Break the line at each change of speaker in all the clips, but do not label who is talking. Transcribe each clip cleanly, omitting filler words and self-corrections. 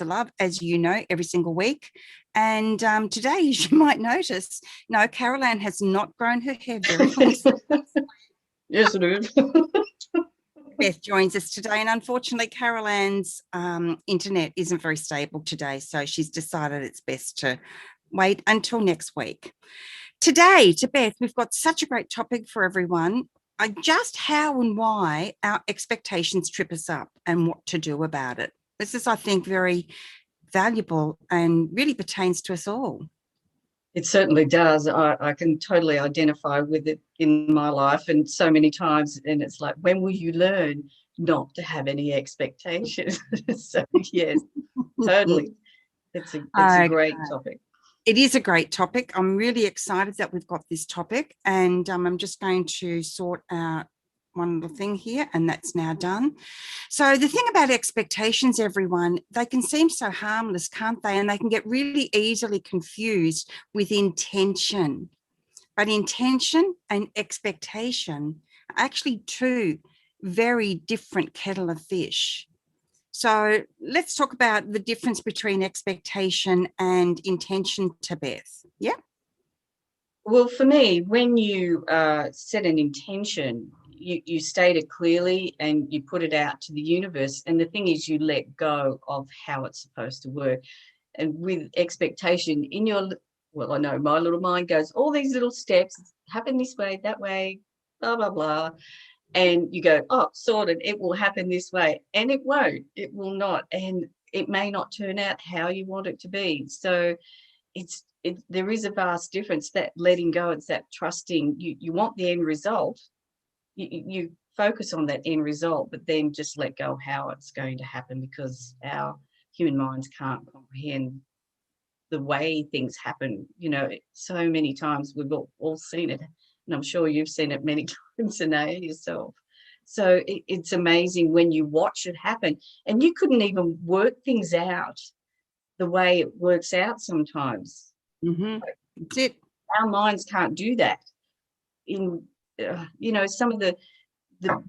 of love, as you know, every single week. And today, as you might notice, no, Carol-Anne has not grown her hair very long.
Yes, it is.
Beth joins us today, and unfortunately, Carol-Anne's internet isn't very stable today, so she's decided it's best to wait until next week. Today, to Beth, we've got such a great topic for everyone. Just how and why our expectations trip us up and what to do about it. This is, I think, very valuable and really pertains to us all.
It certainly does. I can totally identify with it in my life, and so many times. And it's like, when will you learn not to have any expectations? So yes, totally. It's a great topic.
It is a great topic. I'm really excited that we've got this topic, and I'm just going to sort out one little thing here, and that's now done. So the thing about expectations, everyone, they can seem so harmless, can't they? And they can get really easily confused with intention. But intention and expectation are actually two very different kettle of fish. So let's talk about the difference between expectation and intention, to Beth. Yeah.
Well, for me, when you set an intention, you state it clearly and you put it out to the universe. And the thing is, you let go of how it's supposed to work. And with expectation in your, well, I know my little mind goes, all these little steps happen this way, that way, blah, blah, blah. And you go, oh, sorted, it will happen this way. And it won't, it will not. And it may not turn out how you want it to be. So there is a vast difference, that letting go. It's that trusting. You want the end result. You focus on that end result, but then just let go of how it's going to happen, because our human minds can't comprehend the way things happen. You know, so many times we've all seen it, and I'm sure you've seen it many times, Anaya, yourself. So it's amazing when you watch it happen, and you couldn't even work things out the way it works out sometimes.
Mm-hmm. That's it.
Our minds can't do that. In some of the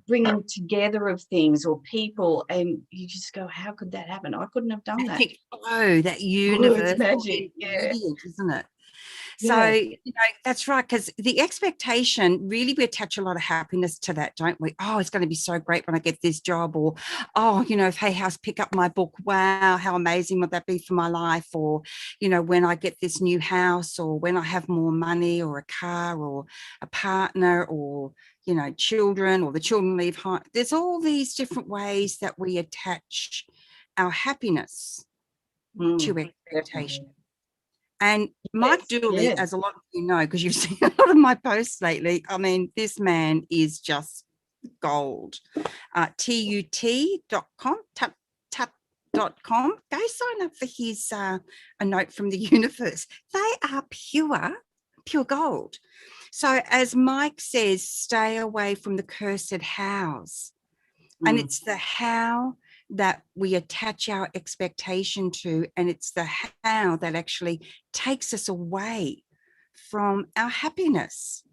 bringing together of things or people, and you just go, how could that happen? I couldn't have done that.
Oh, that universe,
magic, yeah,
isn't it? So, that's right, because the expectation, really, we attach a lot of happiness to that, don't we? Oh, it's going to be so great when I get this job, or, oh, if Hay House pick up my book, wow, how amazing would that be for my life? Or, when I get this new house, or when I have more money, or a car, or a partner, or, children, or the children leave home. There's all these different ways that we attach our happiness to expectation. And Mike Dooley, as a lot of you know, because you've seen a lot of my posts lately, I mean, this man is just gold. TUT.com, tut.com. Go sign up for his A Note from the Universe. They are pure gold. So as Mike says, stay away from the cursed hows. And it's the how that we attach our expectation to, and it's the how that actually takes us away from our happiness.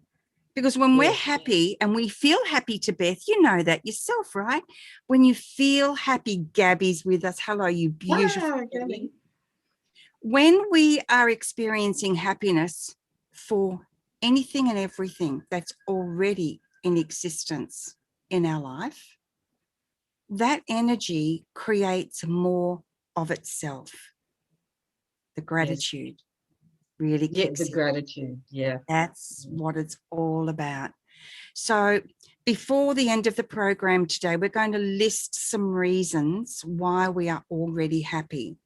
Because when we're happy, and we feel happy, to Beth, you know that yourself, right? When you feel happy, Gabby's with us. Hello, you beautiful Gabby. When we are experiencing happiness for anything and everything that's already in existence in our life, that energy creates more of itself. The gratitude really kicks in.
The gratitude,
That's what it's all about. So before the end of the program today, we're going to list some reasons why we are already happy.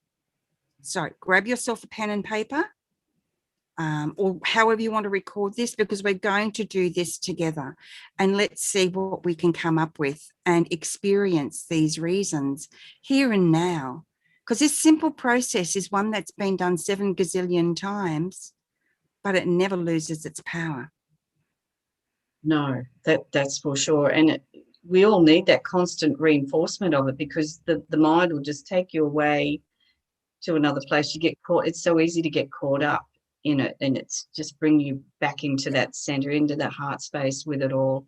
So grab yourself a pen and paper, or however you want to record this, because we're going to do this together, and let's see what we can come up with and experience these reasons here and now, because this simple process is one that's been done 7 gazillion times, but it never loses its power.
No, that's for sure. And we all need that constant reinforcement of it, because the mind will just take you away to another place. You get caught. It's so easy to get caught up in it, and it's just bring you back into that center, into that heart space with it all,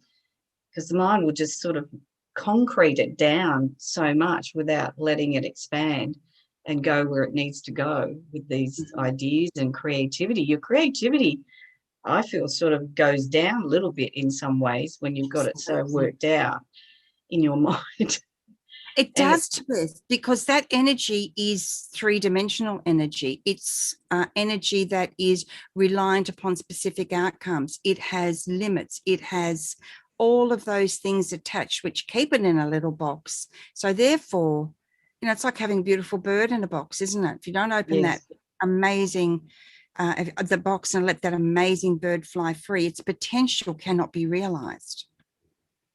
because the mind will just sort of concrete it down so much without letting it expand. and go where it needs to go with these ideas and creativity. Your creativity, I feel, sort of goes down a little bit in some ways when you've got it so worked out in your mind.
It
And
does to us because that energy is three-dimensional energy. It's energy that is reliant upon specific outcomes. It has limits. It has all of those things attached, which keep it in a little box. So therefore, you know, it's like having a beautiful bird in a box, isn't it? If you don't open that
yes,
amazing the box and let that amazing bird fly free, its potential cannot be realized.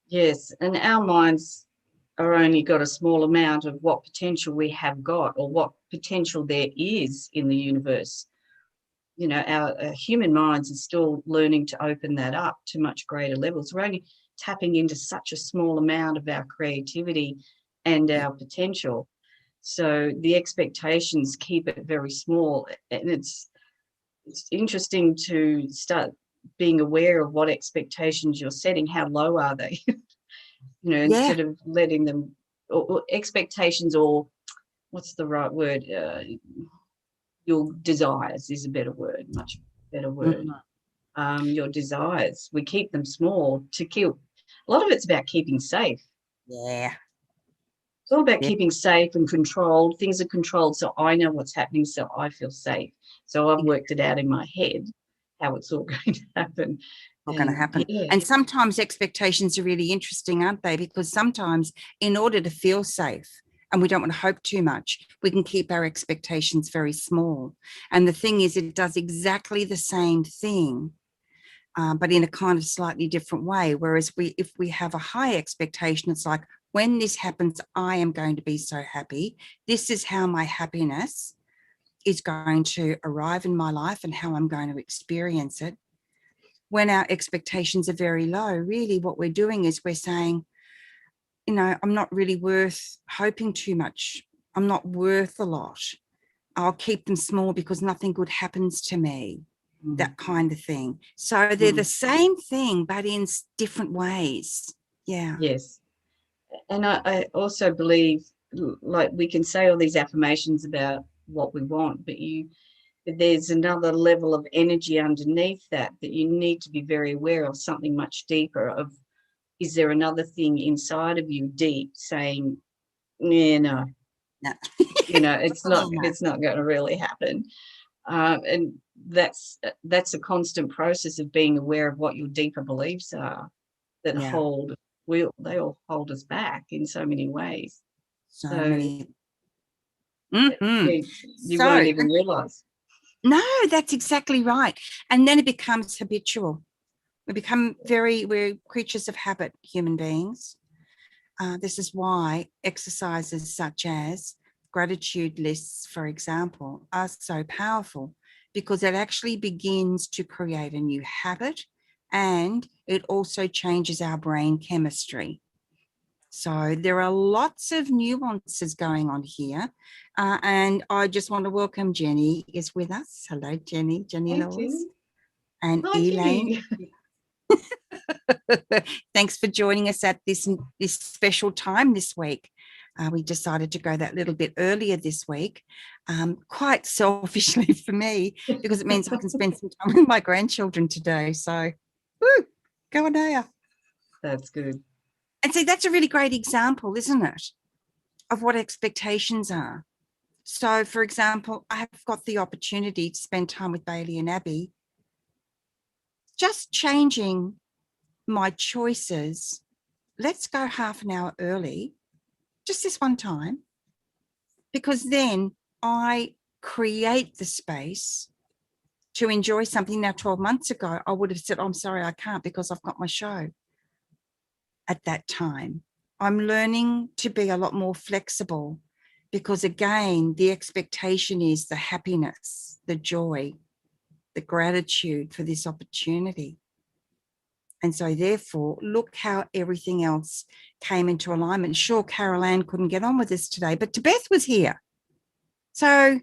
yes, and our minds are only got a small amount of what potential we have got or what potential there is in the universe. You know, our human minds are still learning to open that up to much greater levels. We're only tapping into such a small amount of our creativity and our potential. So the expectations keep it very small. And it's interesting to start being aware of what expectations you're setting. How low are they? You know,
Yeah.
instead of letting them, or expectations, or what's the right word? Your desires is a better word, much better word. Your desires, we keep them small to keep. A lot of it's about keeping safe.
Yeah.
It's all about
Yeah.
keeping safe and controlled. Things are controlled, so I know what's happening, so I feel safe. So I've worked it out in my head how it's all going to happen.
Not going to
And
happen.
yeah,
And sometimes expectations are really interesting, aren't they? Because sometimes in order to feel safe, and we don't want to hope too much, we can keep our expectations very small. And the thing is, it does exactly the same thing, but in a kind of slightly different way. Whereas if we have a high expectation, it's like, when this happens, I am going to be so happy. This is how my happiness is going to arrive in my life and how I'm going to experience it. When our expectations are very low, really what we're doing is we're saying, you know, I'm not really worth hoping too much. I'm not worth a lot. I'll keep them small because nothing good happens to me, that kind of thing. So they're the same thing, but in different ways. Yeah.
yes. And I also believe, like, we can say all these affirmations about what we want, but there's another level of energy underneath that you need to be very aware of, something much deeper of, is there another thing inside of you deep saying, yeah, no,
No.
you know, it's not
No.
it's not going to really happen. And that's a constant process of being aware of what your deeper beliefs are that
Yeah.
they all hold us back in so many ways.
So
So
many. Mm-hmm.
you won't
So,
even realize.
no, that's exactly right. And then it becomes habitual. We're creatures of habit, human beings. This is why exercises such as gratitude lists, for example, are so powerful, because it actually begins to create a new habit, and it also changes our brain chemistry. So there are lots of nuances going on here. And I just want to welcome Jenny is with us. Hello, Jenny, Jenny
Hey,
Laws,
Jenny.
and
Hi,
Elaine.
Jenny.
Thanks for joining us at this special time this week. We decided to go that little bit earlier this week, quite selfishly for me, because it means I can spend some time with my grandchildren today. So, woo, go on there.
That's good.
And see, that's a really great example, isn't it, of what expectations are. So, for example, I have got the opportunity to spend time with Bailey and Abby. Just changing my choices, let's go half an hour early, just this one time, because then I create the space to enjoy something. Now, 12 months ago, I would have said, I'm sorry, I can't because I've got my show at that time. I'm learning to be a lot more flexible because, again, the expectation is the happiness, the joy, the gratitude for this opportunity. And so therefore, look how everything else came into alignment. Sure, Carol Ann couldn't get on with us today, but Beth was here. So,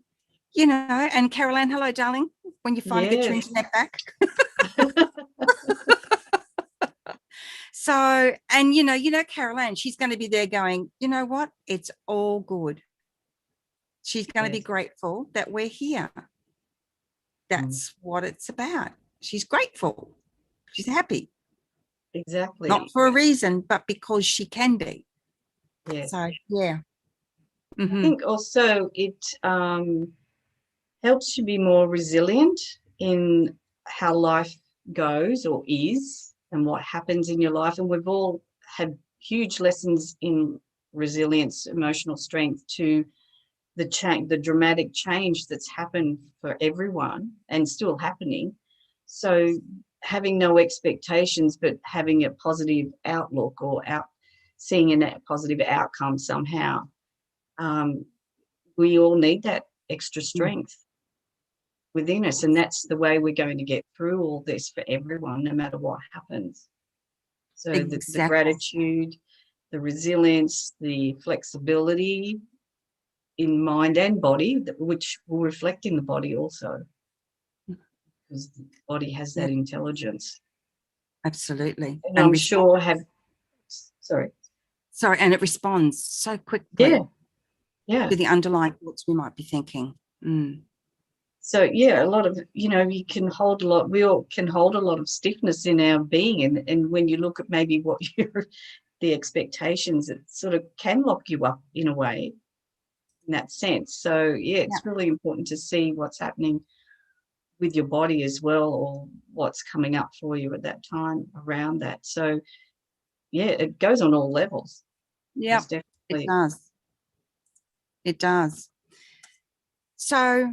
you know, and Carol Ann, hello, darling, when you finally get your
Yes.
internet back. So, and you know, Carol Ann, she's going to be there going, you know what? It's all good. She's going to be
Yes.
grateful that we're here. That's what it's about. She's grateful. She's happy.
Exactly.
Not for a reason, but because she can be.
Yes.
So, yeah.
I think also it helps you be more resilient in how life goes or is and what happens in your life. And we've all had huge lessons in resilience, emotional strength to the dramatic change that's happened for everyone and still happening. So having no expectations, but having a positive outlook or seeing a positive outcome somehow. We all need that extra strength within us, and that's the way we're going to get through all this for everyone, no matter what happens. So the
Exactly.
gratitude, the resilience, the flexibility in mind and body, which will reflect in the body also, because the body has that intelligence.
Absolutely.
And I'm sure sorry,
and it responds so quickly
yeah.
to the underlying thoughts we might be thinking.
So yeah, a lot of, you can hold a lot, we all can hold a lot of stiffness in our being. And when you look at maybe what the expectations, it sort of can lock you up in a way in that sense. So yeah, it's really important to see what's happening with your body as well, or what's coming up for you at that time around that. So yeah, it goes on all levels.
Yeah, it does. It does. So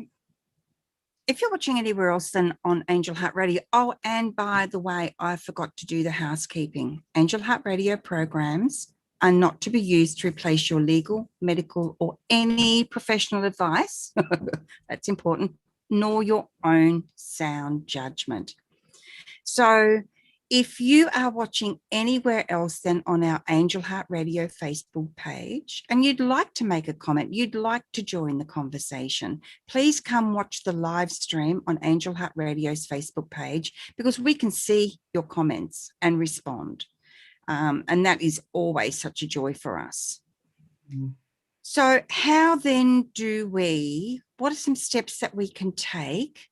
if you're watching anywhere else than on Angel Heart Radio, oh, and by the way, I forgot to do the housekeeping. Angel Heart Radio programs are not to be used to replace your legal, medical, or any professional advice. That's important, nor your own sound judgment. So if you are watching anywhere else than on our Angel Heart Radio Facebook page and you'd like to make a comment, you'd like to join the conversation, please come watch the live stream on Angel Heart Radio's Facebook page, because we can see your comments and respond. And that is always such a joy for us. So how then what are some steps that we can take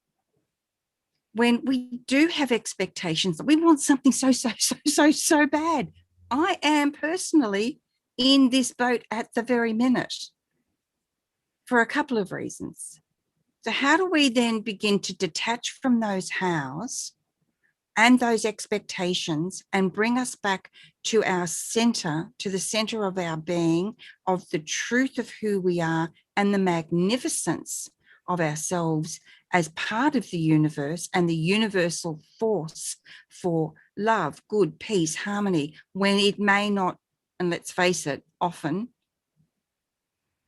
when we do have expectations that we want something so bad? I am personally in this boat at the very minute for a couple of reasons. So how do we then begin to detach from those hows and those expectations and bring us back to our center, to the center of our being, of the truth of who we are and the magnificence of ourselves as part of the universe and the universal force for love, good, peace, harmony, when it may not, and let's face it, often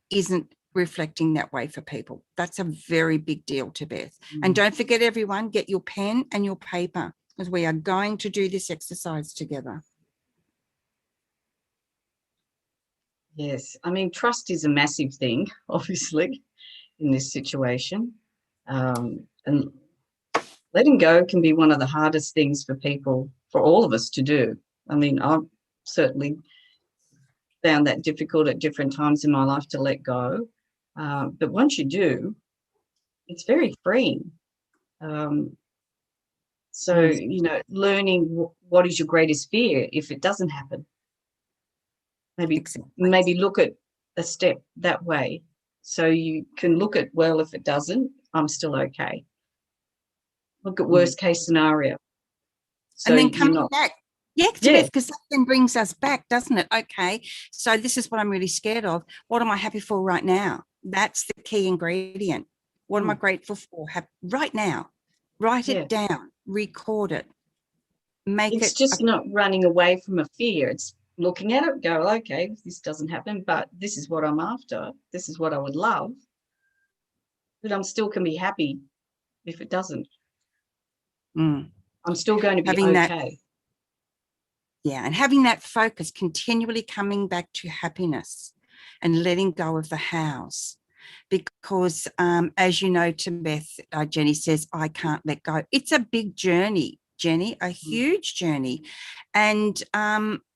isn't reflecting that way for people. That's a very big deal to Beth. And don't forget, everyone, get your pen and your paper, because we are going to do this exercise together.
Yes, I mean, trust is a massive thing, obviously, in this situation. And letting go can be one of the hardest things for people, for all of us to do. I mean, I've certainly found that difficult at different times in my life to let go. But once you do, it's very freeing. So, learning what is your greatest fear if it doesn't happen. Maybe look at a step that way. So you can look at, well, if it doesn't, I'm still okay. Look at worst case scenario. So
and then coming back. Yeah, because that then brings us back, doesn't it? Okay, so this is what I'm really scared of. What am I happy for right now? That's the key ingredient. What am I grateful for right now? Write it down, record it,
it's just not running away from a fear. It's looking at it, go, okay, this doesn't happen, but this is what I'm after. This is what I would love. But I'm still can be happy if it doesn't. I'm still going to be okay.
And having that focus, continually coming back to happiness and letting go of the hows. Because as you know, to Beth, Jenny says, I can't let go. It's a big journey, Jenny, a huge journey. And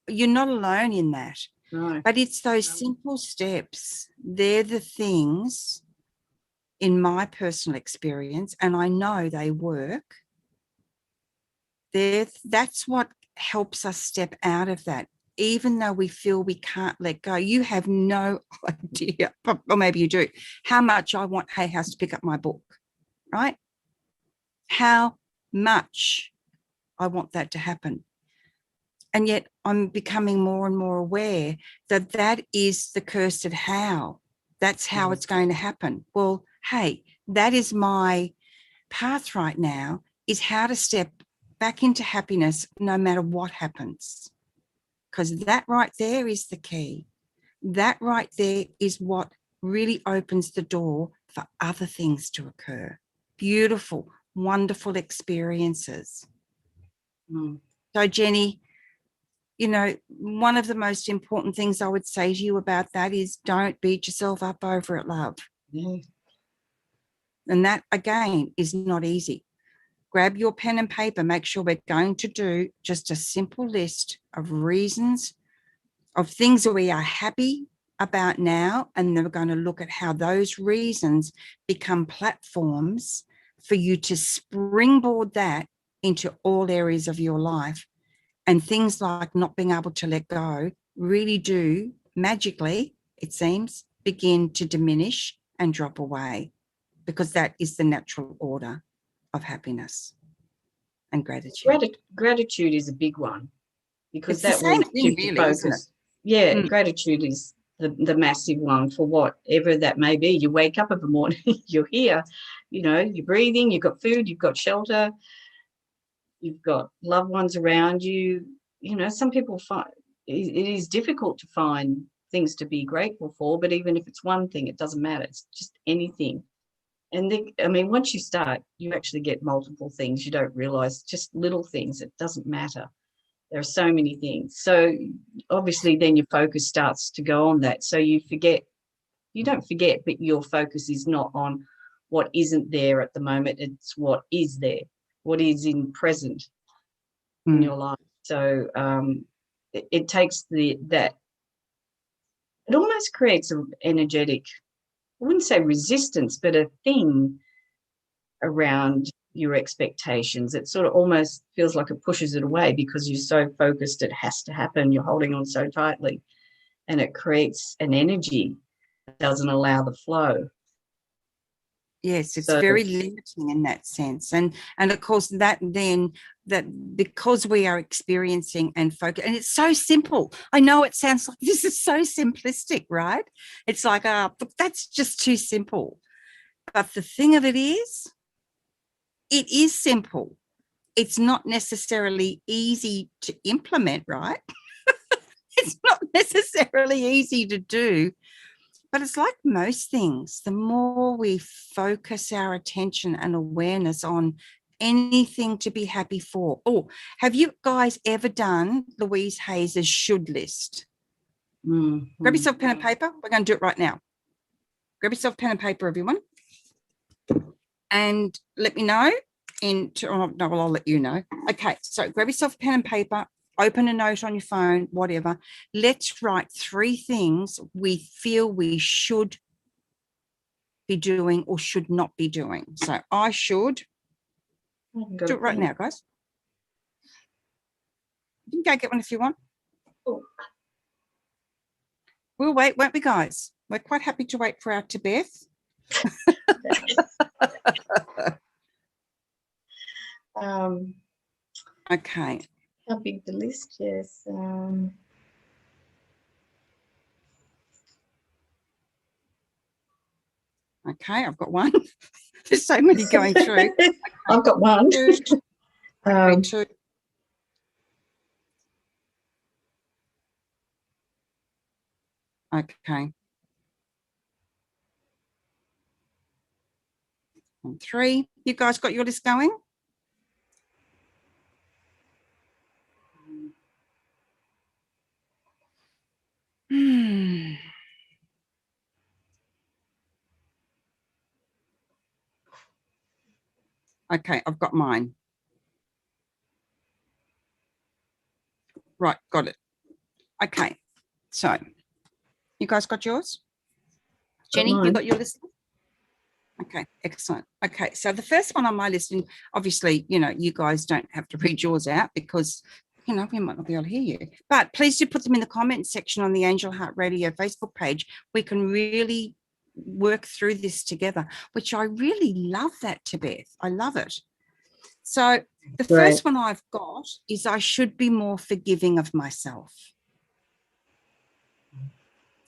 you're not alone in that.
No.
But it's those simple steps. They're the things in my personal experience, and I know they work, that's what helps us step out of that. Even though we feel we can't let go, you have no idea, or maybe you do, how much I want Hay House to pick up my book, right? How much I want that to happen. And yet I'm becoming more and more aware that that is the cursed how. That's how it's going to happen. Well, hey, that is my path right now, is how to step back into happiness no matter what happens. Because that right there is the key. That right there is what really opens the door for other things to occur. Beautiful, wonderful experiences. So, Jenny, you know, one of the most important things I would say to you about that is don't beat yourself up over it, love. And that, again, is not easy. Grab your pen and paper. Make sure we're going to do just a simple list of reasons, of things that we are happy about now, and then we're going to look at how those reasons become platforms for you to springboard that into all areas of your life. And things like not being able to let go really do magically, it seems, begin to diminish and drop away, because that is the natural order of happiness and gratitude.
Gratitude is a big one, because
It's
that
the
will
same thing,
shift
really,
your
isn't it?
focus. Yeah, gratitude is the massive one for whatever that may be. You wake up in the morning, you're here, you know, you're breathing, you've got food, you've got shelter, you've got loved ones around you. You know, some people find it is difficult to find things to be grateful for, but even if it's one thing, it doesn't matter. It's just anything. And I mean, once you start, you actually get multiple things. You don't realize, just little things. It doesn't matter. There are so many things. So obviously then your focus starts to go on that. So you don't forget, but your focus is not on what isn't there at the moment. It's what is there, what is in present in your life. So it takes that, it almost creates an energetic, I wouldn't say resistance, but a thing around your expectations. It sort of almost feels like it pushes it away, because you're so focused it has to happen. You're holding on so tightly, and it creates an energy that doesn't allow the flow.
Yes, it's very limiting in that sense. And of course that because we are experiencing and focus, and it's so simple. I know it sounds like this is so simplistic, right? It's like, but that's just too simple. But the thing of it is simple. It's not necessarily easy to implement, right? It's not necessarily easy to do. But it's like most things, the more we focus our attention and awareness on anything to be happy for. Oh, have you guys ever done Louise Hayes's should list? Grab yourself pen and paper. We're going to do it right now. Grab yourself pen and paper, everyone. And let me know. I'll let you know. Okay, so grab yourself pen and paper. Open a note on your phone, whatever. Let's write 3 things we feel we should be doing or should not be doing. So I should do it right now, guys. You can go get one if you want. We'll wait, won't we, guys? We're quite happy to wait for our Tibeth. Okay.
How big the list? Yes.
Okay, I've got one. There's so many going through.
I've got one.
2. 2. Okay. And 3. You guys got your list going? Okay, I've got mine. Right, got it. Okay, so you guys got yours? Jenny, you got your list? Okay, excellent. Okay, so the first one on my list, and obviously, you guys don't have to read yours out because, we might not be able to hear you, but please do put them in the comment section on the Angel Heart Radio Facebook page. We can really work through this together, which I really love that, Tibeth. I love it. So the first one I've got is I should be more forgiving of myself.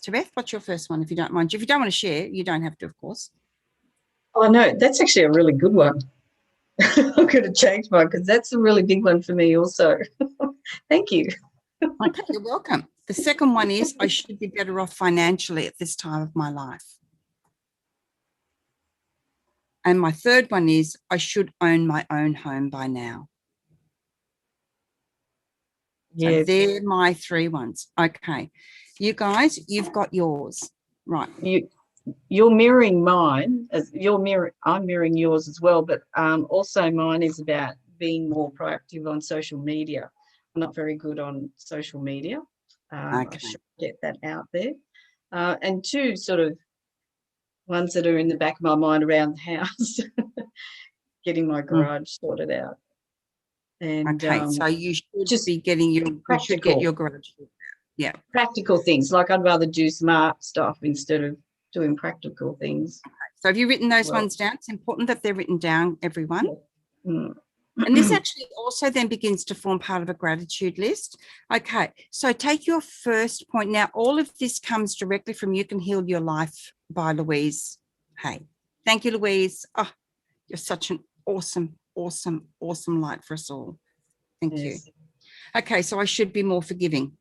Tibeth, what's your first one, if you don't mind? If you don't want to share, you don't have to, of course.
Oh, no, that's actually a really good one. I'm going to change mine because that's a really big one for me also. Thank you.
Okay, you're welcome. The second one is I should be better off financially at this time of my life. And my third one is I should own my own home by now.
Yeah,
so they're my three ones. Okay, you guys, you've got yours. Right.
You're mirroring mine, I'm mirroring yours as well, but also mine is about being more proactive on social media. I'm not very good on social media. I should get that out there. And two sort of ones that are in the back of my mind around the house, getting my garage sorted out. And
okay, so you should
just
be getting you should get your garage. Yeah.
Practical things. Like I'd rather do some art stuff instead of doing practical things.
So have you written those ones down? It's important that they're written down, everyone.
Yeah. Mm.
And this actually also then begins to form part of a gratitude list. Okay, so take your first point. Now, all of this comes directly from You Can Heal Your Life by Louise Hay. Thank you, Louise. Oh, you're such an awesome, awesome, awesome light for us all. Thank you. Okay, so I should be more forgiving.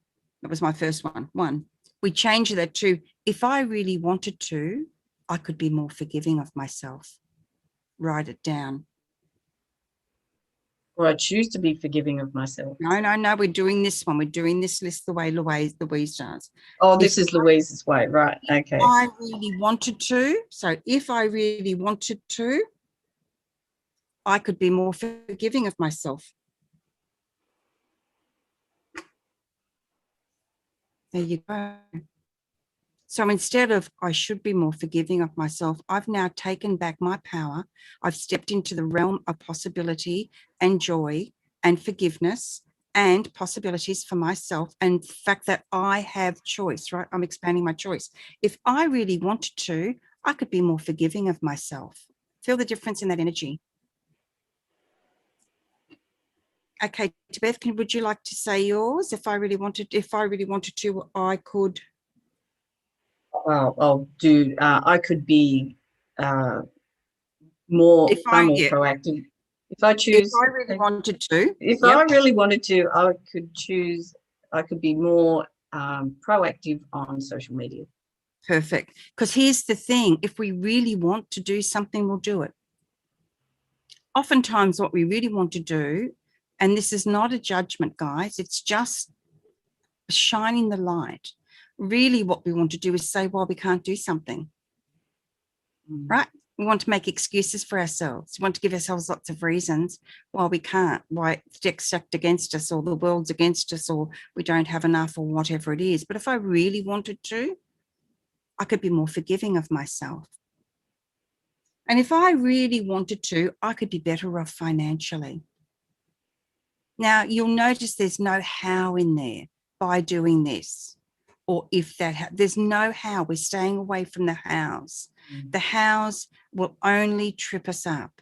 That was my first one. We change that to, if I really wanted to, I could be more forgiving of myself. Write it down.
Or I choose to be forgiving of myself.
No. We're doing this one. We're doing this list the way Louise does.
Oh, this is Louise's way, right? Okay.
I really wanted to. So if I really wanted to, I could be more forgiving of myself. There you go. So instead of I should be more forgiving of myself, I've now taken back my power. I've stepped into the realm of possibility and joy and forgiveness and possibilities for myself, and the fact that I have choice, right? I'm expanding my choice. If I really wanted to, I could be more forgiving of myself. Feel the difference in that energy. Okay, Beth, would you like to say yours? If I really wanted to, I could.
I'll do. I could be more proactive. If I choose,
if I really wanted to,
I really wanted to, I could choose. I could be more proactive on social media.
Perfect. Because here's the thing: if we really want to do something, we'll do it. Oftentimes, what we really want to do, and this is not a judgment, guys, it's just shining the light. Really what we want to do is say, well, we can't do something, right? We want to make excuses for ourselves. We want to give ourselves lots of reasons why we can't, why the deck's stacked against us, or the world's against us, or we don't have enough, or whatever it is. But if I really wanted to, I could be more forgiving of myself. And if I really wanted to, I could be better off financially. Now, you'll notice there's no how in there by doing this, or if that, there's no how. We're staying away from the hows. The hows will only trip us up.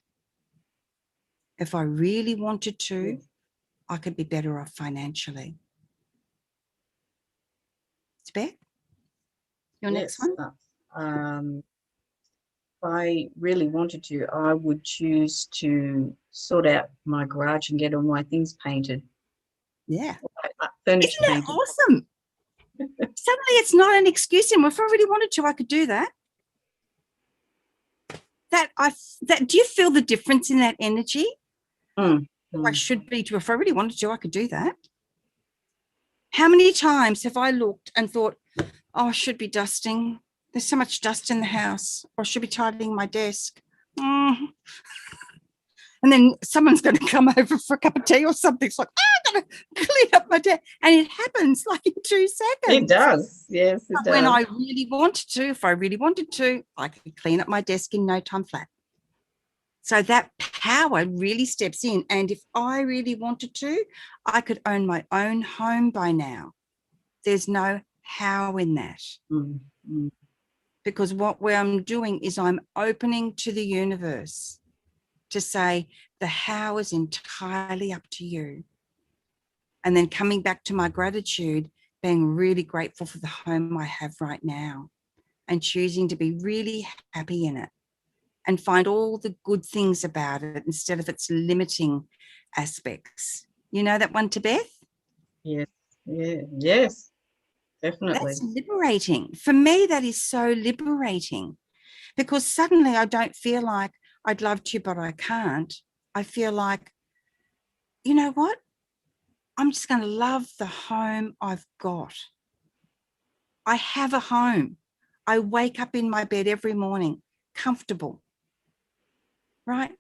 If I really wanted to, I could be better off financially. Beth, your next one?
If I really wanted to, I would choose to sort out my garage and get all my things painted.
Yeah.
Furniture
Isn't that
painted.
awesome? Suddenly it's not an excuse anymore. If I really wanted to, I could do that. Do you feel the difference in that energy? I should be to, if I really wanted to, I could do that. How many times have I looked and thought, oh, I should be dusting. There's so much dust in the house, or I should be tidying my desk. And then someone's going to come over for a cup of tea or something. It's like, going to clean up my desk. And it happens like in 2 seconds.
It does. Yes, it does.
When I really wanted to, if I really wanted to, I could clean up my desk in no time flat. So that power really steps in. And if I really wanted to, I could own my own home by now. There's no how in that.
Mm-hmm.
Because what I'm doing is I'm opening to the universe to say the how is entirely up to you. And then coming back to my gratitude, being really grateful for the home I have right now and choosing to be really happy in it and find all the good things about it instead of its limiting aspects. You know that one, Tibeth?
Yes, yeah, yes, definitely.
That's liberating. For me, that is so liberating because suddenly I don't feel like I'd love to, but I can't. I feel like, you know what? I'm just going to love the home I've got. I have a home. I wake up in my bed every morning, comfortable, right?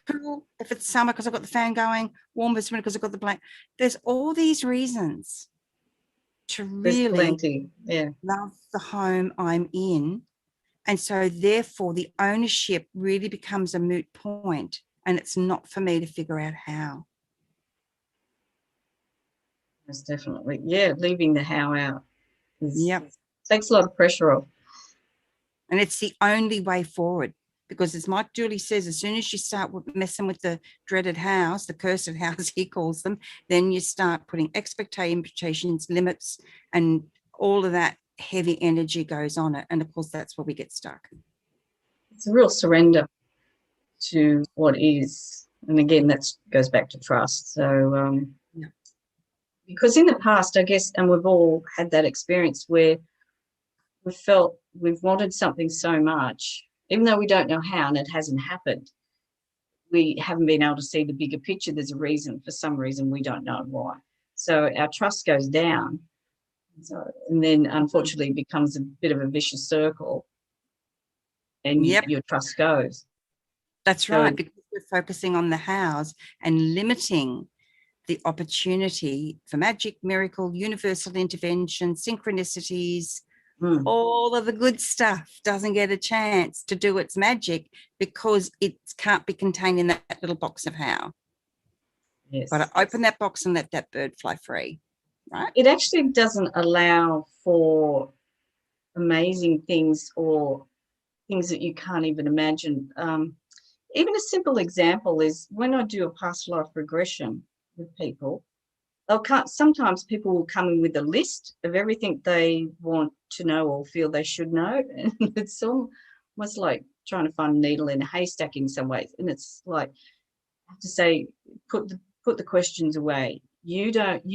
Cool if it's summer because I've got the fan going, warm this winter because I've got the blanket. There's all these reasons to really love the home I'm in. And so therefore the ownership really becomes a moot point and it's not for me to figure out how.
Yes, definitely. Yeah, leaving the how out takes a lot of pressure off.
And it's the only way forward because as Mike Dooley says, as soon as you start messing with the dreaded house, the cursed house, he calls them, then you start putting expectations, limits, and all of that heavy energy goes on it. And of course, that's where we get stuck.
It's a real surrender to what is. And again, that goes back to trust. So, because in the past, I guess, and we've all had that experience where we felt we've wanted something so much, even though we don't know how and it hasn't happened, we haven't been able to see the bigger picture. There's a reason, for some reason, we don't know why. So our trust goes down. So, and then unfortunately it becomes a bit of a vicious circle and your trust goes.
That's right, because we're focusing on the hows and limiting the opportunity for magic, miracle, universal intervention, synchronicities, all of the good stuff doesn't get a chance to do its magic because it can't be contained in that little box of how.
Yes.
But I open that box and let that bird fly free, right?
It actually doesn't allow for amazing things or things that you can't even imagine. Even a simple example is when I do a past life regression with people, sometimes people will come in with a list of everything they want to know or feel they should know. And it's almost like trying to find a needle in a haystack in some ways. And it's like, I have to say, put the questions away. You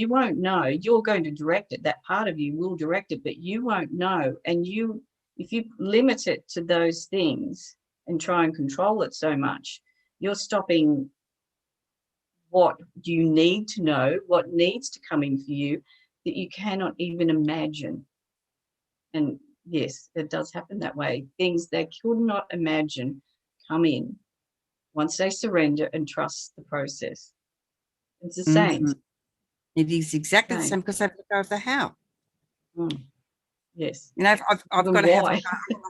won't know. You're going to direct it. That part of you will direct it, but you won't know. And if you limit it to those things and try and control it so much, you're stopping what you need to know, what needs to come in for you that you cannot even imagine. And yes, it does happen that way. Things they could not imagine come in once they surrender and trust the process. It's the same.
It is exactly the same because they've let go of the how.
Yes.
You know, I've got to have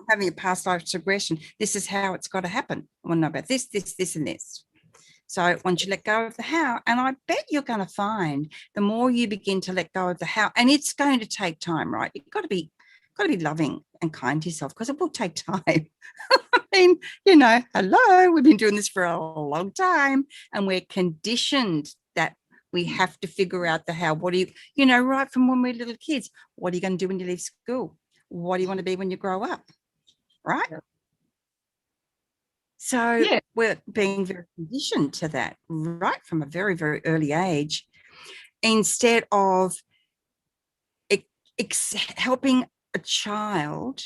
having a past life regression. This is how it's got to happen. I want to know about this, this, and this. So once you let go of the how, and I bet you're going to find the more you begin to let go of the how, and it's going to take time, right? You've got to be loving and kind to yourself because it will take time. I mean, you know, hello, we've been doing this for a long time and we're conditioned that we have to figure out the how. What do you know, right from when we're little kids, what are you going to do when you leave school? What do you want to be when you grow up? Right? Yeah. So we're being very conditioned to that right from a very, very early age, instead of helping a child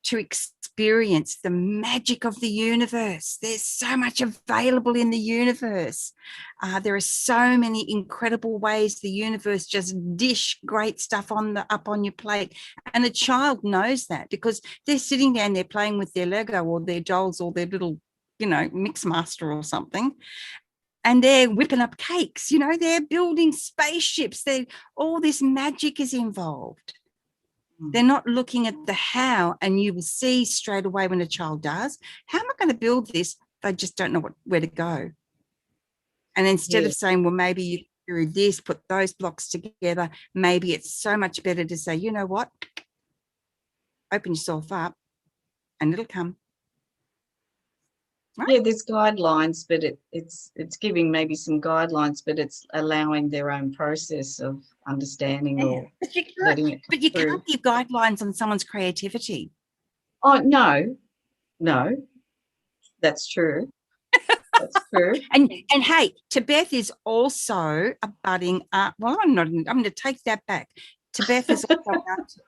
to experience the magic of the universe. There's so much available in the universe. There are so many incredible ways the universe just dish great stuff up on your plate. And the child knows that because they're sitting there and they're playing with their Lego or their dolls or their little, you know, mix master or something. and they're whipping up cakes, you know, they're building spaceships. All this magic is involved. They're not looking at the how, and you will see straight away when a child does, how am I going to build this? They just don't know where to go. And instead of saying, well, maybe you do this, put those blocks together, maybe it's so much better to say, you know what, open yourself up and it'll come.
Right? Yeah, there's guidelines, but it's giving maybe some guidelines, but it's allowing their own process of understanding or letting it come
But you
through.
can't give guidelines on someone's creativity.
Oh, no, that's true. That's true.
And hey, Tibeth is also a budding art. Well, I'm going to take that back. Tibeth is also an artist.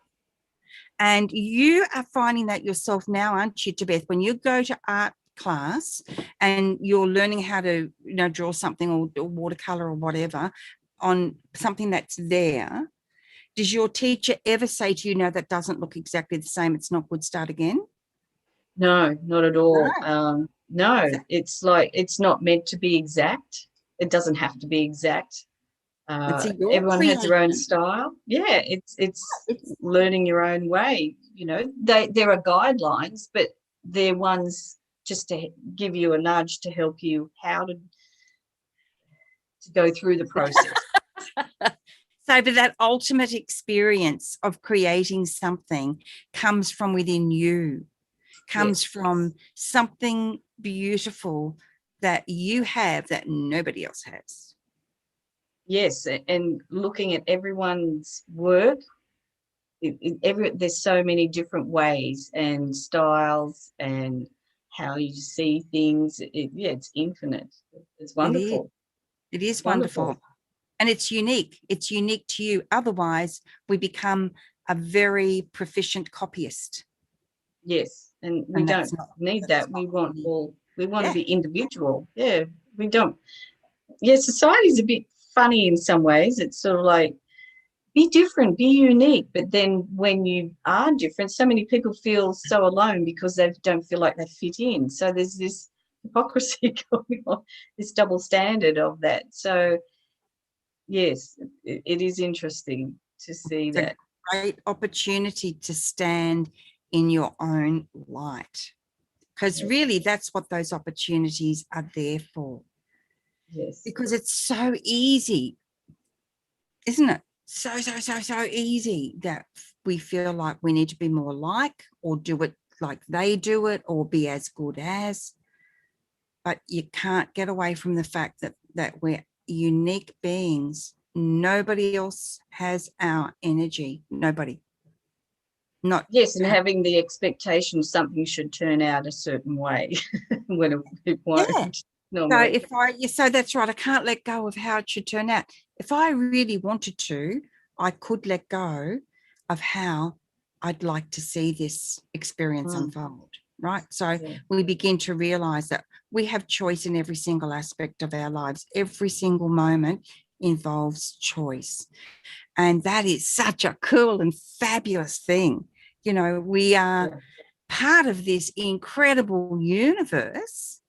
And you are finding that yourself now, aren't you, Tibeth? When you go to art class and you're learning how to, you know, draw something or watercolor or whatever on something that's there, does your teacher ever say to you, no, that doesn't look exactly the same, it's not good, start again?
No, not at all.
No.
It's like, it's not meant to be exact. It doesn't have to be exact. Everyone has their own style. Yeah, it's learning your own way. You know, there are guidelines, but they're ones just to give you a nudge to help you how to go through the process.
So, but that ultimate experience of creating something comes from within you, comes from something beautiful that you have that nobody else has.
Yes, and looking at everyone's work, there's so many different ways and styles and how you see things. It's infinite. It's wonderful.
It is wonderful. And it's unique. It's unique to you. Otherwise, we become a very proficient copyist.
Yes, and we don't need that. We want to be individual. Yeah, we don't. Yeah, society's a bit funny in some ways. It's sort of like, be different, be unique. But then when you are different, so many people feel so alone because they don't feel like they fit in. So there's this hypocrisy going on, this double standard of that. So yes, it is interesting to see that.
A great opportunity to stand in your own light, because really that's what those opportunities are there for.
Yes.
Because it's so easy, isn't it? So easy that we feel like we need to be more like, or do it like they do it, or be as good as. But you can't get away from the fact that we're unique beings. Nobody else has our energy. Nobody. Not
yes, and having the expectation something should turn out a certain way when it won't.
Yeah.
Normally.
So that's right. I can't let go of how it should turn out. If I really wanted to, I could let go of how I'd like to see this experience unfold. Right. So we begin to realize that we have choice in every single aspect of our lives. Every single moment involves choice. And that is such a cool and fabulous thing. You know, we are part of this incredible universe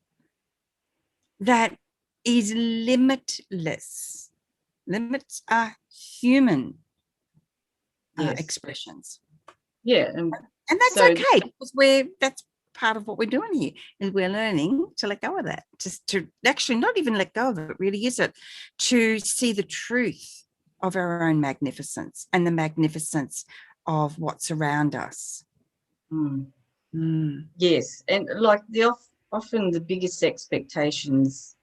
that is limitless. Limits are human expressions.
Yeah.
And that's okay, because that's part of what we're doing here, is we're learning to let go of that, to actually not even let go of it, really, is it? To see the truth of our own magnificence and the magnificence of what's around us.
Yes, and like often the biggest expectations,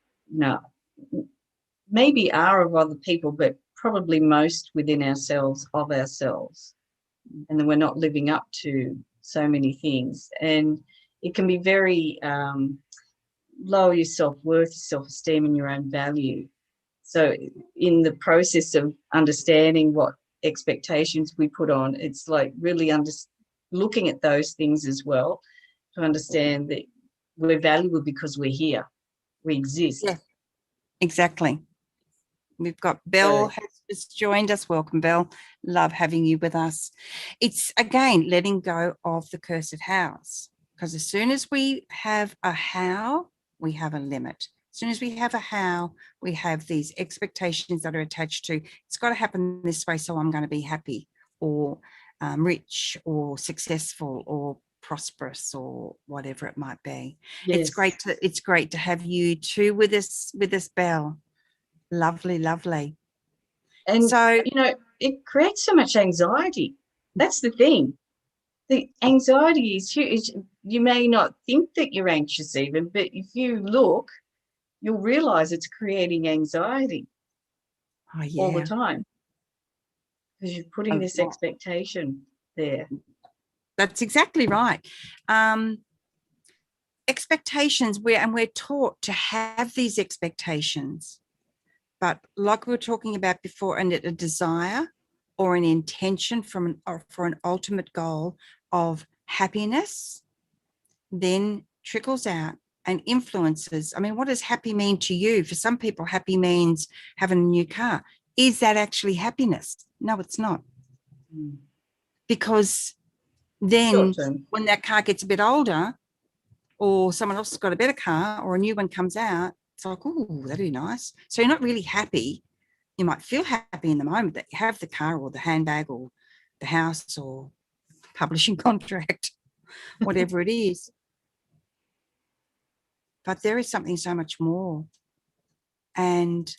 maybe are of other people, but probably most within ourselves, of ourselves, and then we're not living up to so many things, and it can be very lower your self-worth, self-esteem, and your own value. So in the process of understanding what expectations we put on, it's like really looking at those things as well, to understand that we're valuable because we're here, we exist.
Yeah, exactly. We've got Belle has joined us. Welcome, Belle. Love having you with us. It's, again, letting go of the cursed hows, because as soon as we have a how, we have a limit. As soon as we have a how, we have these expectations that are attached to, it's got to happen this way, so I'm going to be happy or rich or successful or prosperous or whatever it might be.
Yes.
It's great to have you two with us, Belle. Lovely, lovely.
And,
So,
it creates so much anxiety. That's the thing. The anxiety is huge. You may not think that you're anxious even, but if you look, you'll realize it's creating anxiety all the time because you're putting this expectation there.
That's exactly right. Expectations, we're taught to have these expectations, but like we were talking about before, and a desire or an intention for an ultimate goal of happiness then trickles out and influences. I mean, what does happy mean to you? For some people, happy means having a new car. Is that actually happiness? No, it's not. Because then when that car gets a bit older, or someone else has got a better car, or a new one comes out, it's like, oh, that'd be nice. So you're not really happy. You might feel happy in the moment that you have the car or the handbag or the house or publishing contract, whatever it is. But there is something so much more. And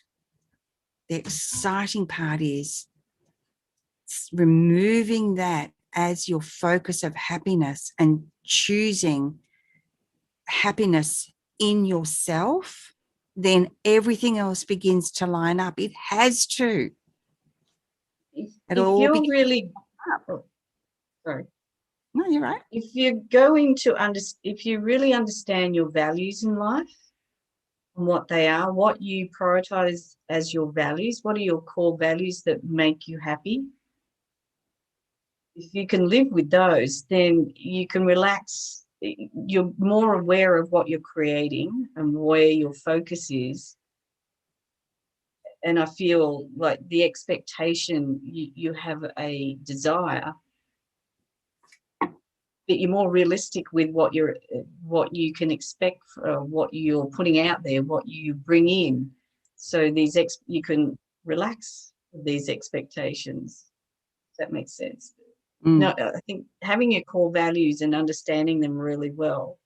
the exciting part is removing that as your focus of happiness and choosing happiness in yourself, then everything else begins to line up. It has to.
If you're really, sorry.
No, you're right.
If you're going to if you really understand your values in life and what they are, what you prioritize as your values, what are your core values that make you happy? If you can live with those, then you can relax. You're more aware of what you're creating and where your focus is. And I feel like the expectation, you have a desire, but you're more realistic with what you can expect, what you're putting out there, what you bring in. So you can relax with these expectations. If that makes sense. No, I think having your core values and understanding them really well,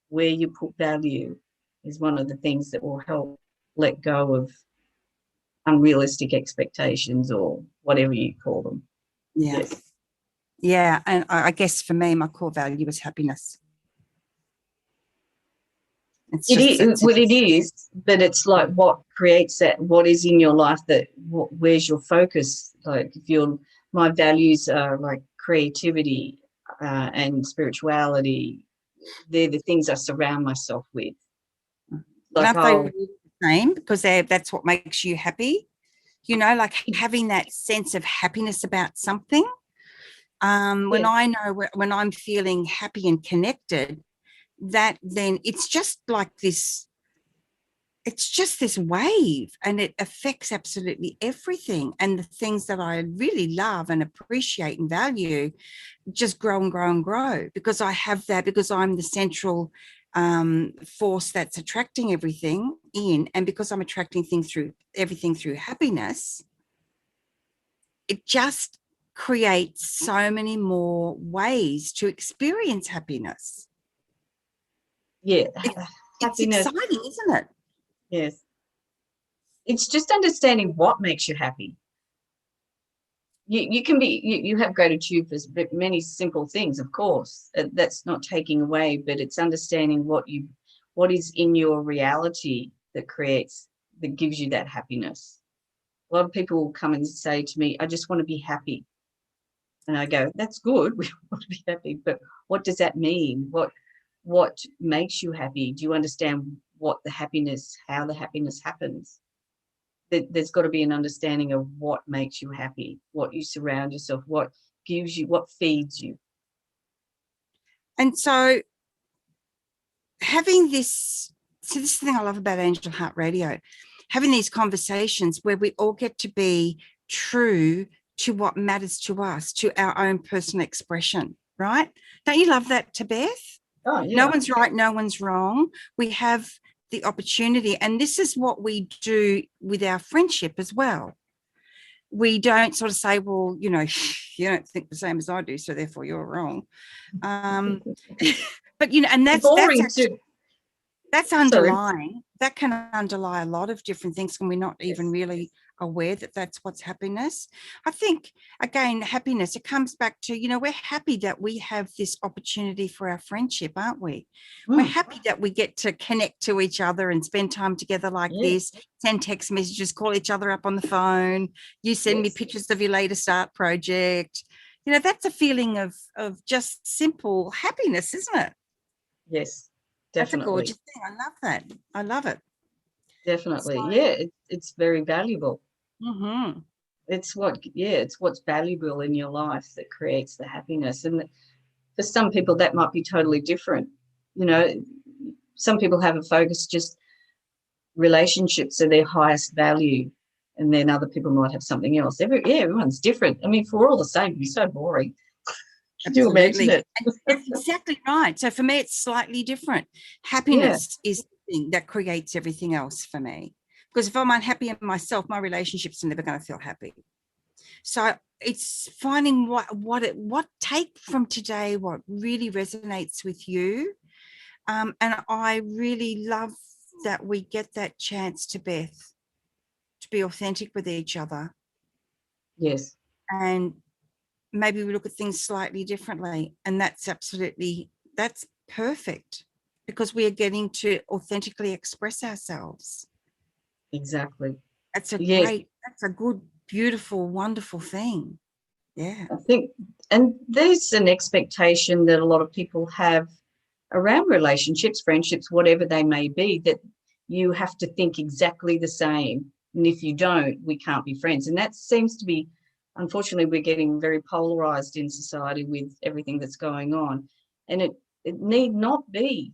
where you put value, is one of the things that will help let go of unrealistic expectations or whatever you call them.
Yeah. Yes. Yeah. And I guess for me, my core value is happiness.
It is, but it's like what creates that, what is in your life, where's your focus? Like my values are like creativity and spirituality. They're the things I surround myself with.
Like, aren't they the same? Because that's what makes you happy, like having that sense of happiness about something. When I'm feeling happy and connected, that then it's just like this, it's just this wave, and it affects absolutely everything. And the things that I really love and appreciate and value just grow and grow and grow, because I have that, because I'm the central force that's attracting everything in, and because I'm attracting everything through happiness, it just creates so many more ways to experience happiness.
Yeah,
it's exciting, isn't it?
Yes. It's just understanding what makes you happy. You have gratitude for many simple things, of course. That's not taking away, but it's understanding what is in your reality that gives you that happiness. A lot of people will come and say to me, I just want to be happy. And I go, that's good. We want to be happy, but what does that mean? What makes you happy? Do you understand how the happiness happens? There's got to be an understanding of what makes you happy, what you surround yourself, what gives you, what feeds you.
And so having this is the thing I love about Angel Heart Radio, having these conversations where we all get to be true to what matters to us, to our own personal expression, right? Don't you love that, Beth?
Oh, yeah.
No one's right, no one's wrong. We have the opportunity, and this is what we do with our friendship as well. We don't sort of say, well, you know, you don't think the same as I do, so therefore you're wrong. But, you know, and that's
boring
actually,
too.
that's underlying. That can underlie a lot of different things, and we're not even
Yes.
really aware that that's what's happiness. I think, again, happiness, it comes back to, you know, we're happy that we have this opportunity for our friendship, aren't we? We're happy that we get to connect to each other and spend time together like
Yes.
this, send text messages, call each other up on the phone. You send me
Yes.
pictures of your latest art project. You know, that's a feeling of just simple happiness, isn't it?
Yes,
That's a
definitely.
gorgeous thing. I love that. I love it.
Definitely.
So,
Yeah, it's very valuable.
mhm.
It's what's valuable in your life that creates the happiness. And for some people, that might be totally different. You know, some people have a focus just relationships are their highest value, and then other people might have something else. Everyone's different. I mean, if we're all the same, it'd be so boring. Can you imagine
Absolutely.
it?
And that's exactly right. So for me, it's slightly different.
Yeah.
Happiness is the thing that creates everything else for me. Because if I'm unhappy in myself, my relationships are never going to feel happy. So it's finding what take from today, what really resonates with you. And I really love that we get that chance to, Beth, to be authentic with each other.
Yes.
And maybe we look at things slightly differently, and that's perfect, because we are getting to authentically express ourselves.
Exactly.
That's a
Yes.
great, that's a good, beautiful, wonderful thing. Yeah.
I think, and there's an expectation that a lot of people have around relationships, friendships, whatever they may be, that you have to think exactly the same. And if you don't, we can't be friends. And that seems to be, unfortunately, we're getting very polarized in society with everything that's going on. And it need not be,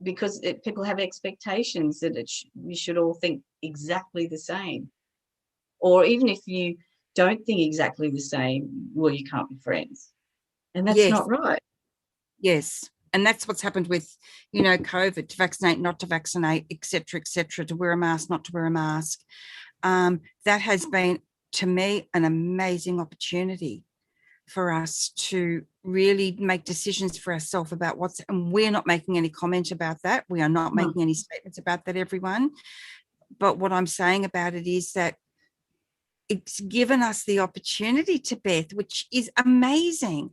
because people have expectations that we should all think exactly the same. Or even if you don't think exactly the same, well, you can't be friends. And that's
Yes.
not right.
Yes. And that's what's happened with, you know, COVID, to vaccinate, not to vaccinate, et cetera, to wear a mask, not to wear a mask. That has been, to me, an amazing opportunity for us to really make decisions for ourselves about what's, and we're not making any comment about that. We are not making any statements about that, everyone. But what I'm saying about it is that it's given us the opportunity, to Beth, which is amazing,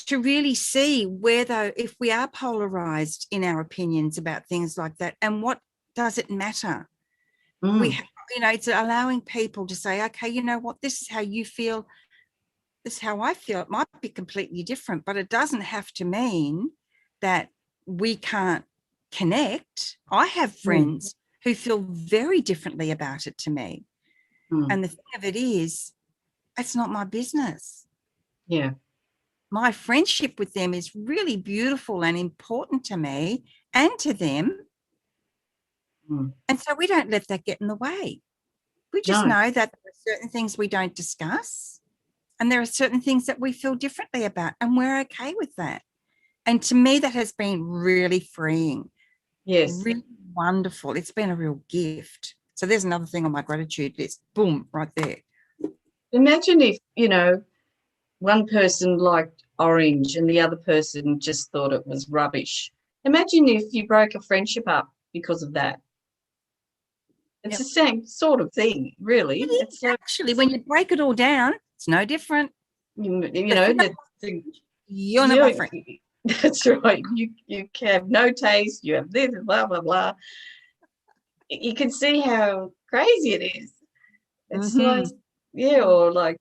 to really see whether, if we are polarized in our opinions about things like that, and what does it matter? We, you know, it's allowing people to say, okay, you know what, this is how you feel, this is how I feel. It might be completely different, but it doesn't have to mean that we can't connect. I have friends who feel very differently about it to me. And the thing of it is, it's not my business.
Yeah.
My friendship with them is really beautiful and important to me and to them. And so we don't let that get in the way. We just know that there are certain things we don't discuss, and there are certain things that we feel differently about, and we're okay with that. And to me, that has been really freeing.
Yes.
Really wonderful. It's been a real gift. So there's another thing on my gratitude list. Boom, right there.
Imagine if, you know, one person liked orange and the other person just thought it was rubbish. Imagine if you broke a friendship up because of that. It's the same sort of thing, really.
It's actually, when you break it all down, it's no different.
You know,
you're not my friend.
That's right. You have no taste. You have this, blah, blah, blah. You can see how crazy it is. It's like, or like,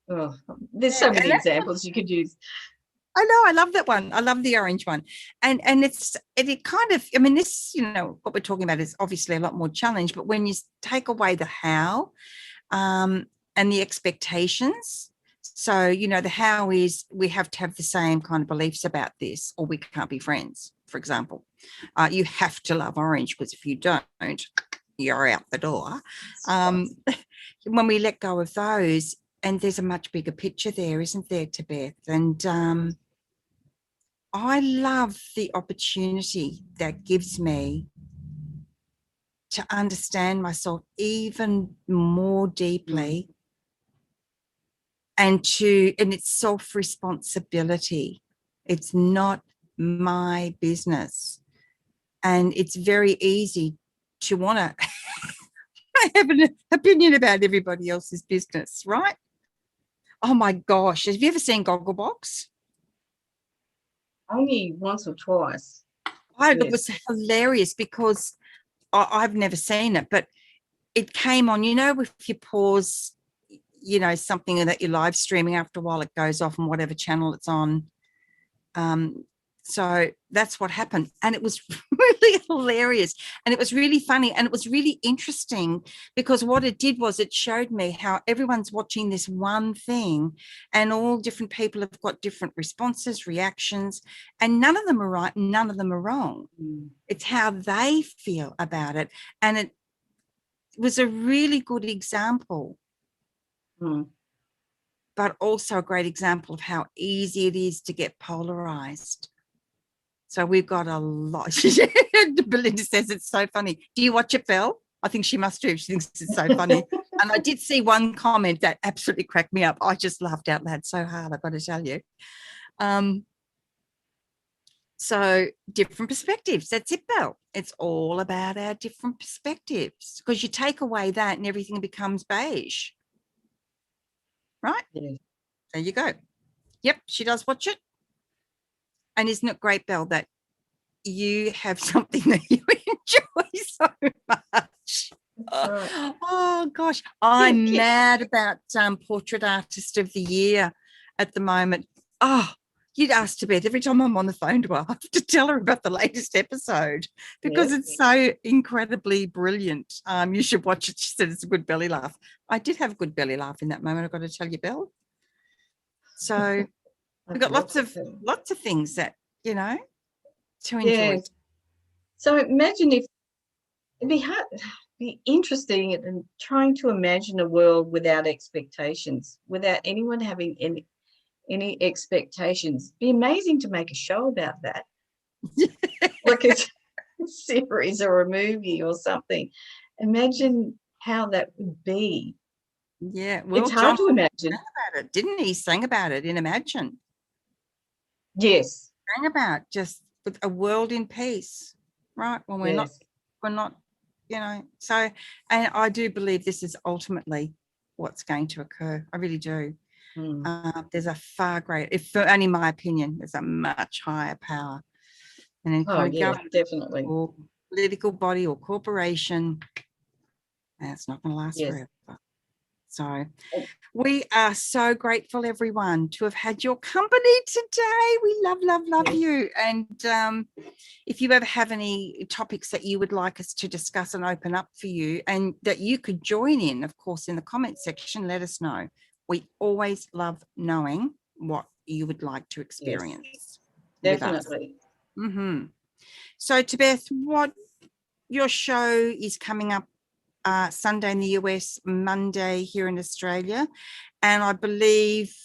oh, there's so many examples you could use.
I know, I love that one. I love the orange one. And it kind of, I mean, this, you know, what we're talking about is obviously a lot more challenge, but when you take away the how, and the expectations. So, you know, the how is, we have to have the same kind of beliefs about this, or we can't be friends, for example. You have to love orange, because if you don't, you're out the door. When we let go of those, and there's a much bigger picture there, isn't there, to Beth? And I love the opportunity that gives me to understand myself even more deeply, and it's self-responsibility. It's not my business. And it's very easy to want to have an opinion about everybody else's business, right? Oh my gosh, have you ever seen Gogglebox?
Only once or twice.
It
Yes.
was hilarious because I've never seen it, but it came on, if you pause, something that you're live streaming, after a while it goes off on whatever channel it's on. So that's what happened. And it was really hilarious. And it was really funny. And it was really interesting because what it did was it showed me how everyone's watching this one thing and all different people have got different responses, reactions, and none of them are right. None of them are wrong. It's how they feel about it. And it was a really good example, but also a great example of how easy it is to get polarized. So we've got a lot. Belinda says it's so funny. Do you watch it, Belle? I think she must do. She thinks it's so funny. And I did see one comment that absolutely cracked me up. I just laughed out loud so hard, I've got to tell you. So different perspectives. That's it, Belle. It's all about our different perspectives, because you take away that and everything becomes beige. Right?
Yeah.
There you go. Yep, she does watch it. And isn't it great, Belle, that you have something that you enjoy so much?
Right.
Oh gosh, I'm mad about Portrait Artist of the Year at the moment. Oh, you'd ask to Beth every time I'm on the phone to her, I have to tell her about the latest episode because it's so incredibly brilliant. You should watch it. She said it's a good belly laugh. I did have a good belly laugh in that moment, I've got to tell you, Belle. So we've got lots of things that, to enjoy.
Yes. So imagine if it'd be hard, be interesting and trying to imagine a world without expectations, without anyone having any expectations. Be amazing to make a show about that. Like a series or a movie or something. Imagine how that would be.
Yeah, well,
it's hard to imagine.
About it, didn't he? Sang about it in Imagine.
Yes.
Sang about just with a world in peace, right? When we're not, so, and I do believe this is ultimately what's going to occur. I really do. There's a far greater, if only my opinion, there's a much higher power. And in government,
definitely.
Or political body or corporation, and it's not going to last forever. So we are so grateful, everyone, to have had your company today. We love you. And if you ever have any topics that you would like us to discuss and open up for you, and that you could join in, of course, in the comment section, let us know. We always love knowing what you would like to experience.
Yes, definitely.
With us. So, Beth, what your show is coming up Sunday in the US, Monday here in Australia, and I believe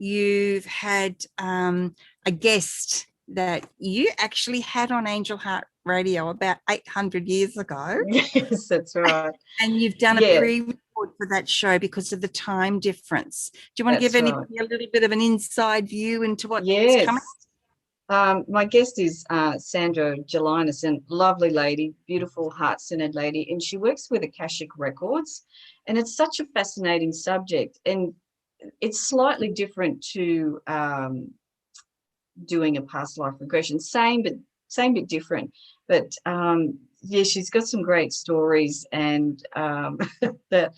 you've had a guest that you actually had on Angel Heart Radio about 800 years ago.
Yes, that's right.
And you've done a pre-record for that show because of the time difference. Do you want to give anybody a little bit of an inside view into what's coming?
My guest is Sandra Gelinas, and lovely lady, beautiful heart-centered lady, and she works with Akashic Records, and it's such a fascinating subject, and it's slightly different to doing a past life regression. Same bit different, but yeah, she's got some great stories and the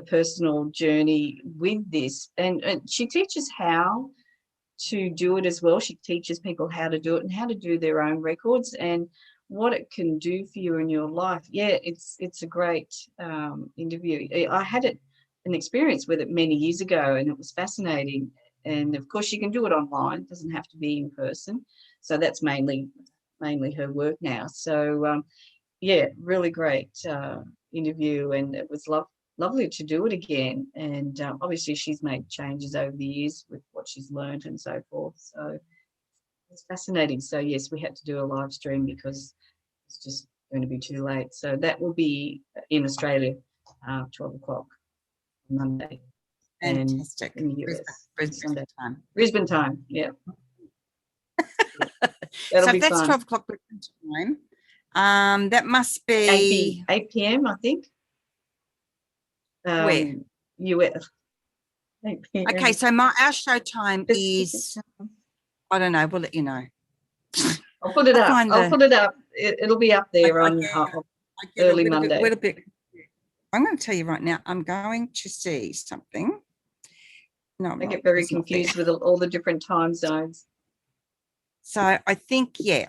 personal journey with this, and she teaches how to do it as well. She teaches people how to do it and how to do their own records and what it can do for you in your life. Yeah, it's a great interview. I had an experience with it many years ago, and it was fascinating. And of course, you can do it online; it doesn't have to be in person. So that's mainly her work now. So yeah, really great interview, and it was lovely to do it again. And obviously she's made changes over the years with what she's learned and so forth. So it's fascinating. So yes, we had to do a live stream because it's just going to be too late. So that will be in Australia, 12 o'clock on Monday.
Fantastic.
And in the US,
Brisbane
Sunday.
time.
Brisbane time, yeah.
So
That'll be
that's
fun.
12 o'clock Brisbane time. That must be
8 p.m. I think.
where?
US. 8 p.m.
Okay, so our show time is, I don't know, we'll let you know.
I'll put it
I'll
up.
find
I'll
the-
put it up. It'll be up there on
I get
early
a little
Monday.
bit. I'm going to tell you right now, I'm going to see something. No,
I get very confused with all the different time zones.
So I think, yeah,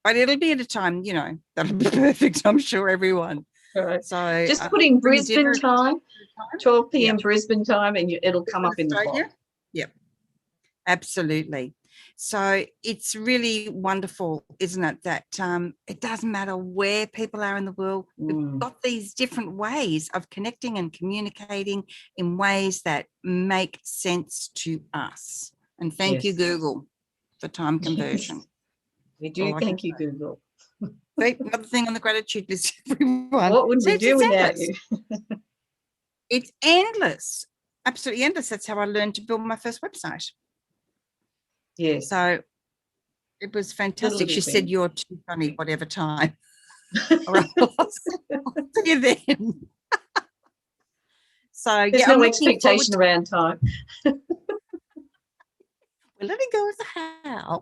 but it'll be at a time, you know, that'll be perfect. I'm sure everyone.
All right.
So
Just put in
bring your
Brisbane
dinner
time, 12 p.m.
Yep.
Brisbane time, and it'll come up in the
Australia?
box.
Yep, absolutely. So it's really wonderful, isn't it, that it doesn't matter where people are in the world. We've got these different ways of connecting and communicating in ways that make sense to us. And thank you,
Yes.
Google, for time conversion.
We do
All I can
thank you,
say.
Google.
See, another thing on the gratitude list, everyone.
What would we
See,
do
it's
without
endless.
you?
It's endless, absolutely endless. That's how I learned to build my first website.
Yes.
So it was fantastic. She said, "You're too funny, whatever time." All right, I'll see you then. So
There's
yeah,
no
I'm looking
expectation
forward
around time.
to, we're letting go of the how.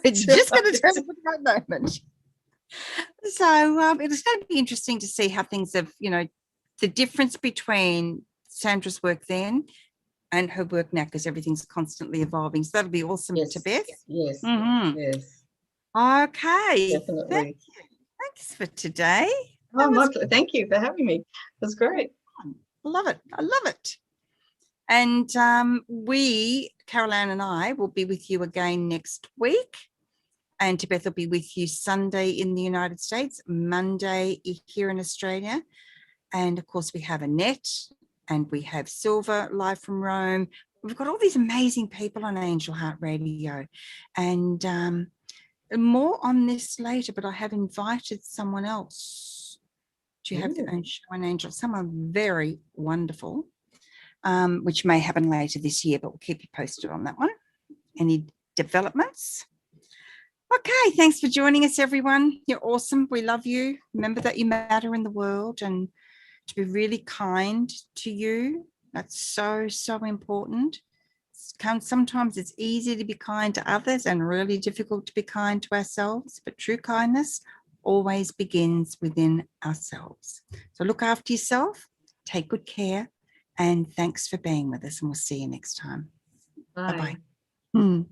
We're just going to turn it at the right moment. So it's going to be interesting to see how things have, you know, the difference between Sandra's work then and her work now, because everything's constantly evolving. So that'll be awesome
Yes.
to Beth.
Yes.
Mhm.
Yes.
Okay.
Definitely.
Thank you. Thanks for today.
Oh, my pleasure. Thank you for having me. That's great.
I love it. I love it. And we, Caroline and I, will be with you again next week. And Beth will be with you Sunday in the United States, Monday here in Australia. And of course, we have Annette and we have Silver live from Rome. We've got all these amazing people on Angel Heart Radio. And more on this later, but I have invited someone else to have their own show on Angel, someone very wonderful, which may happen later this year, but we'll keep you posted on that one. Any developments? Okay, thanks for joining us, everyone. You're awesome. We love you. Remember that you matter in the world, and to be really kind to you. That's so, so important. Sometimes it's easy to be kind to others and really difficult to be kind to ourselves, but true kindness always begins within ourselves. So look after yourself, take good care, and thanks for being with us, and we'll see you next time.
Bye.
Bye-bye.